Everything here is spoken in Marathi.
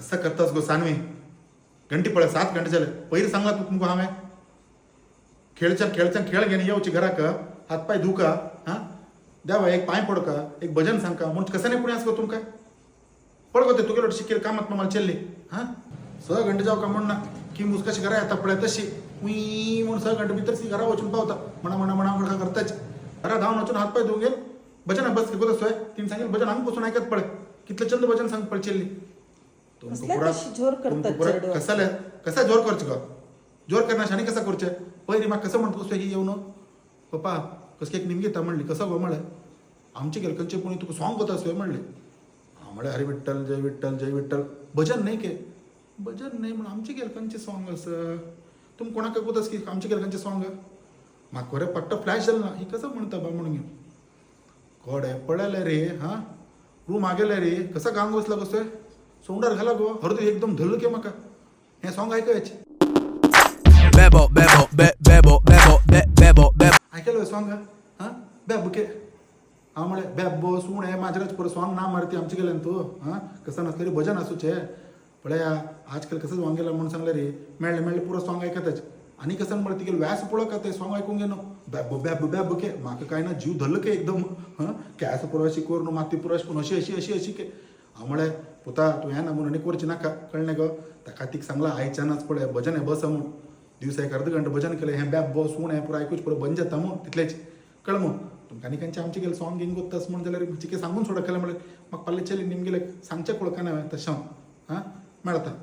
कसं करतास गो सानवी घंटी पळ 7 घंटे झाले पहिले सांगला तू तुमको हांवें खेळच्या खेळ घेणे येऊची घराक हातपाय धू का हां द्यावा एक पाय पड का एक भजन सांग का म्हणून कसं नाही पुण्यास गो तुमका पळ गो ते तुगे शिकेल कामात मला चल्ली हां 6 घंटे जाऊ का म्हणणं की मुसकाशी घरा येता पळ्या तशी मी म्हणून 6 घंटे भीतर सी घरा वचून पावता म्हणा करताच घरा धावून वचून हातपाय धुवून घेईल भजन बस की गोदसोय तीन सांगेल भजन अंग बसून ऐकत पळे कितलं चंद भजन सांग पळ चल्ली कसा जोर करच का जोर करण्यासाठी कसा करचे पहिली मग कसं म्हणतो ही येऊन पप्पा कसं एक निमगीता म्हणली कसं गो म्हळे आमचे गेलकनचे कोणी तुका सॉंग होता सोय म्हणले म्हळे हरी विठ्ठल जय विठ्ठल भजन नाही के भजन नाही म्हणून आमचे गेलकनचे सॉंग असं तुम कोणाक गोतस की आमचे गेलकनचे सॉंग म्हाका खरें पट्ट फ्लॅश जालें ना ही कसं म्हणता बा म्हणून कोडे पळले रे हां रूम आगेले रे कसा गांग बसला कसोय सोंडार घाला गो हरदू एकदम धरलं के म्हाका हें सॉंग ऐकायचे Bebo, bebo, bebo, bebo, bebo, bebo. ऐकलं सॉंग हां बॅब के हां म्हळे बॅब सूण आहे माझ्याच पर सॉंग ना मारती आमचे गेले तू हां कसं नसलं रे भजन असूचे पळया आजकाल कसं सॉंग गेला म्हणून सांगले रे मेळले पुरं सॉंग ऐकतच आणि कसं म्हणते गेलं व्यास पळो का ते सॉंग ऐकून घेणं बॅब के म्हाका काय ना जीव धरलं के एकदम हां कॅस पुराशी कोर न्हू माती पुराश पूण अशी के हांव म्हळे पुता तूं हें ना म्हणून आनी करची नाका कळ्ळें गो ताका तीक सांगला आयच्यानच पळय भजन हें बस म्हणून दिवसा एक अर्द घंटा भजन केलें हें बॅब बस सूण हें पुरो आयकूच पुरो बंद जाता म्हणून तितलेच कळ म्हणून तुमकां आनी खंयचे आमचे गेले सॉंग घेवन गोत्तास म्हण जाल्यार चिके सांगून सोडा केलें म्हळ्यार म्हाका पाल्ले चली निमगेले सांगचें पळोवका ना तशें हां मेळता